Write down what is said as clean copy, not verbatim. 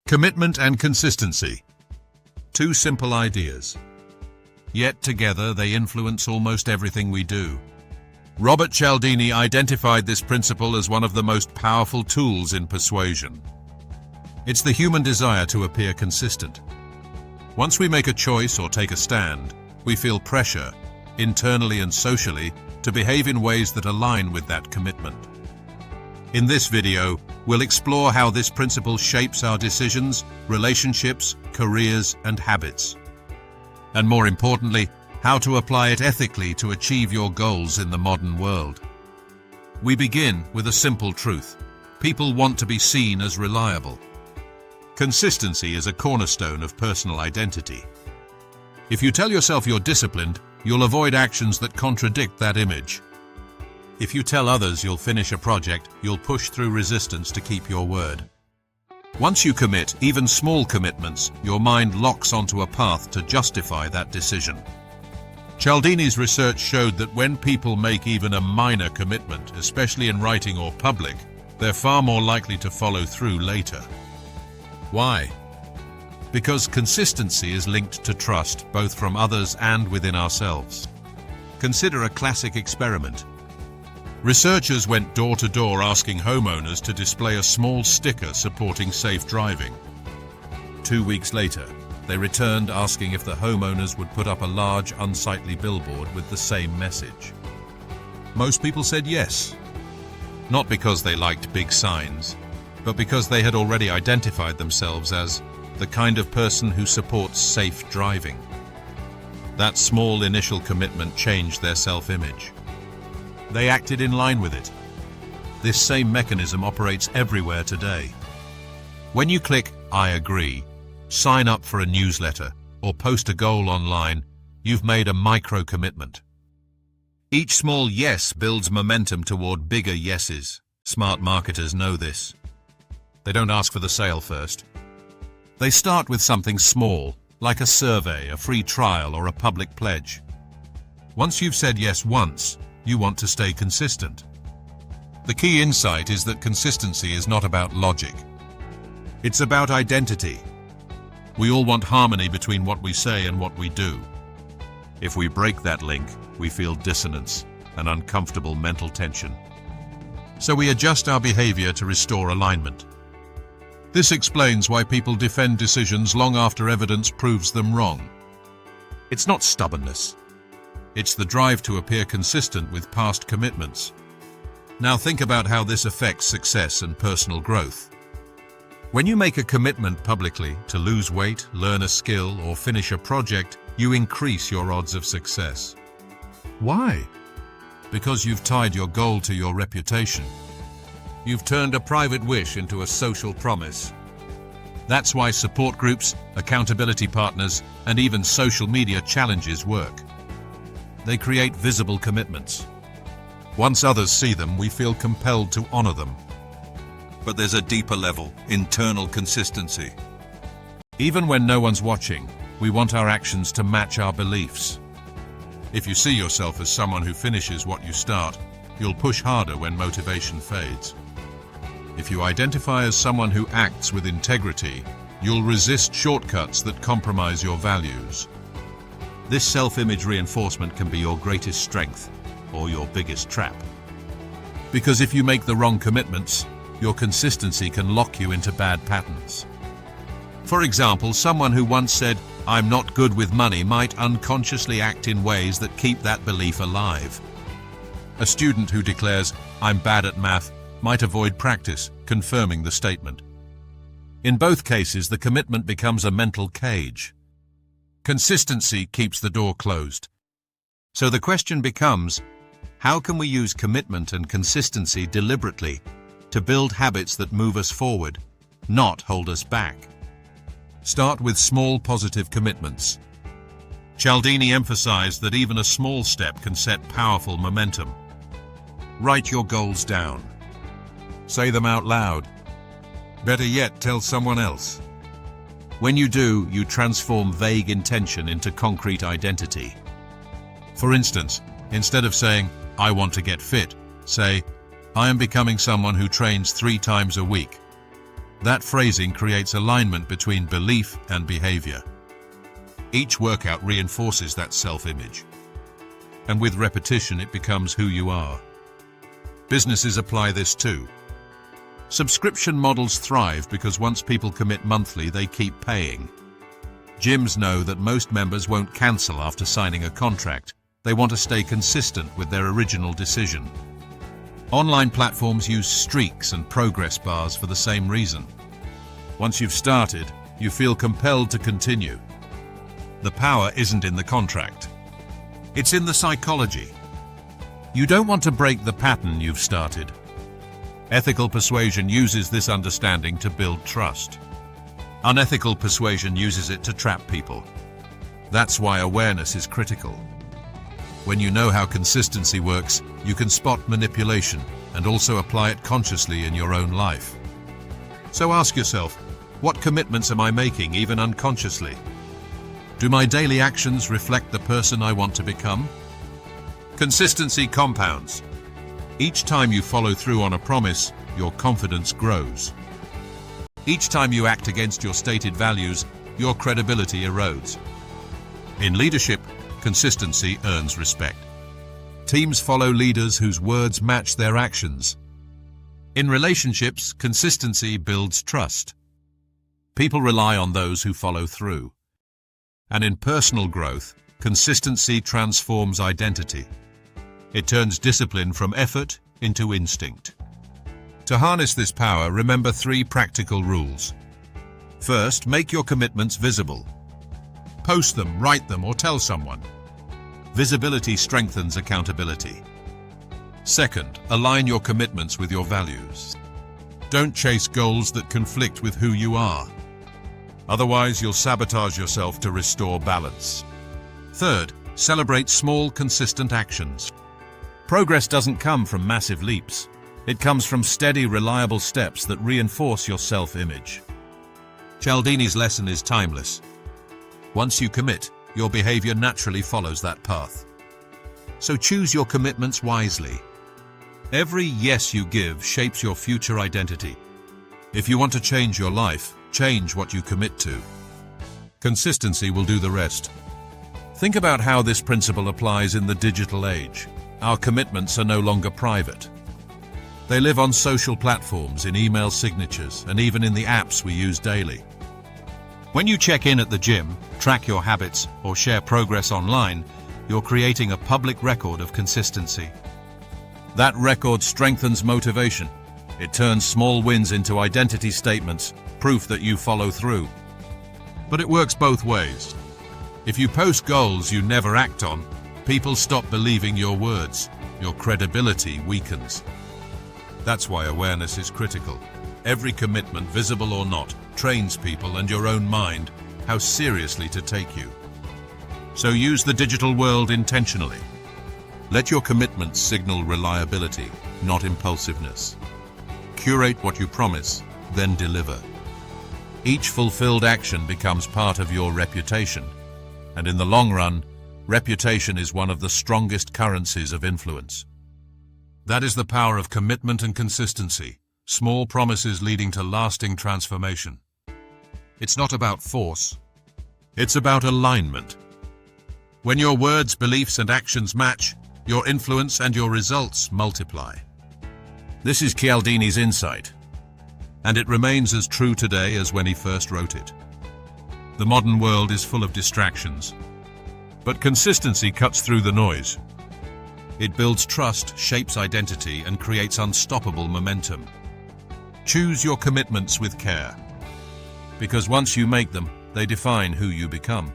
Commitment and consistency. Two simple ideas. Yet together they influence almost everything we do. Robert Cialdini identified this principle as one of the most powerful tools in persuasion. It's the human desire to appear consistent. Once we make a choice or take a stand, we feel pressure, internally and socially, to behave in ways that align with that commitment. In this video, we'll explore how this principle shapes our decisions, relationships, careers, and habits. And more importantly, how to apply it ethically to achieve your goals in the modern world. We begin with a simple truth. People want to be seen as reliable. Consistency is a cornerstone of personal identity. If you tell yourself you're disciplined, you'll avoid actions that contradict that image. If you tell others you'll finish a project, you'll push through resistance to keep your word. Once you commit, even small commitments, your mind locks onto a path to justify that decision. Cialdini's research showed that when people make even a minor commitment, especially in writing or public, they're far more likely to follow through later. Why? Because consistency is linked to trust, both from others and within ourselves. Consider a classic experiment. Researchers went door to door asking homeowners to display a small sticker supporting safe driving. 2 weeks later, they returned asking if the homeowners would put up a large, unsightly billboard with the same message. Most people said yes. Not because they liked big signs, but because they had already identified themselves as the kind of person who supports safe driving. That small initial commitment changed their self-image. They acted in line with it. This same mechanism operates everywhere today. When you click "I agree," sign up for a newsletter, or post a goal online, you've made a micro-commitment. Each small yes builds momentum toward bigger yeses. Smart marketers know this. They don't ask for the sale first. They start with something small, like a survey, a free trial, or a public pledge. Once you've said yes once, you want to stay consistent. The key insight is that consistency is not about logic. It's about identity. We all want harmony between what we say and what we do. If we break that link, we feel dissonance and uncomfortable mental tension. So we adjust our behavior to restore alignment. This explains why people defend decisions long after evidence proves them wrong. It's not stubbornness. It's the drive to appear consistent with past commitments. Now think about how this affects success and personal growth. When you make a commitment publicly to lose weight, learn a skill, or finish a project, you increase your odds of success. Why? Because you've tied your goal to your reputation. You've turned a private wish into a social promise. That's why support groups, accountability partners, and even social media challenges work. They create visible commitments. Once others see them, we feel compelled to honor them. But there's a deeper level, internal consistency. Even when no one's watching, we want our actions to match our beliefs. If you see yourself as someone who finishes what you start, you'll push harder when motivation fades. If you identify as someone who acts with integrity, you'll resist shortcuts that compromise your values. This self-image reinforcement can be your greatest strength or your biggest trap. Because if you make the wrong commitments, your consistency can lock you into bad patterns. For example, someone who once said, "I'm not good with money," might unconsciously act in ways that keep that belief alive. A student who declares, "I'm bad at math," might avoid practice, confirming the statement. In both cases, the commitment becomes a mental cage. Consistency keeps the door closed. So the question becomes, how can we use commitment and consistency deliberately to build habits that move us forward, not hold us back? Start with small positive commitments. Cialdini emphasized that even a small step can set powerful momentum. Write your goals down. Say them out loud. Better yet, tell someone else. When you do, you transform vague intention into concrete identity. For instance, instead of saying, "I want to get fit," say, "I am becoming someone who trains 3 times a week." That phrasing creates alignment between belief and behavior. Each workout reinforces that self-image. And with repetition, it becomes who you are. Businesses apply this too. Subscription models thrive because once people commit monthly, they keep paying. Gyms know that most members won't cancel after signing a contract. They want to stay consistent with their original decision. Online platforms use streaks and progress bars for the same reason. Once you've started, you feel compelled to continue. The power isn't in the contract. It's in the psychology. You don't want to break the pattern you've started. Ethical persuasion uses this understanding to build trust. Unethical persuasion uses it to trap people. That's why awareness is critical. When you know how consistency works, you can spot manipulation and also apply it consciously in your own life. So ask yourself, what commitments am I making, even unconsciously? Do my daily actions reflect the person I want to become? Consistency compounds. Each time you follow through on a promise, your confidence grows. Each time you act against your stated values, your credibility erodes. In leadership, consistency earns respect. Teams follow leaders whose words match their actions. In relationships, consistency builds trust. People rely on those who follow through. And in personal growth, consistency transforms identity. It turns discipline from effort into instinct. To harness this power, remember 3 practical rules. First, make your commitments visible. Post them, write them, or tell someone. Visibility strengthens accountability. Second, align your commitments with your values. Don't chase goals that conflict with who you are. Otherwise, you'll sabotage yourself to restore balance. Third, celebrate small, consistent actions. Progress doesn't come from massive leaps. It comes from steady, reliable steps that reinforce your self-image. Cialdini's lesson is timeless. Once you commit, your behavior naturally follows that path. So choose your commitments wisely. Every yes you give shapes your future identity. If you want to change your life, change what you commit to. Consistency will do the rest. Think about how this principle applies in the digital age. Our commitments are no longer private. They live on social platforms, in email signatures, and even in the apps we use daily. When you check in at the gym, track your habits, or share progress online, you're creating a public record of consistency. That record strengthens motivation. It turns small wins into identity statements, proof that you follow through. But it works both ways. If you post goals you never act on, people stop believing your words. Your credibility weakens. That's why awareness is critical. Every commitment, visible or not, trains people and your own mind how seriously to take you. So use the digital world intentionally. Let your commitments signal reliability, not impulsiveness. Curate what you promise, then deliver. Each fulfilled action becomes part of your reputation, and in the long run, reputation is one of the strongest currencies of influence. That is the power of commitment and consistency, small promises leading to lasting transformation. It's not about force, it's about alignment. When your words, beliefs, and actions match, your influence and your results multiply. This is Cialdini's insight, and it remains as true today as when he first wrote it. The modern world is full of distractions, but consistency cuts through the noise. It builds trust, shapes identity, and creates unstoppable momentum. Choose your commitments with care, because once you make them, they define who you become.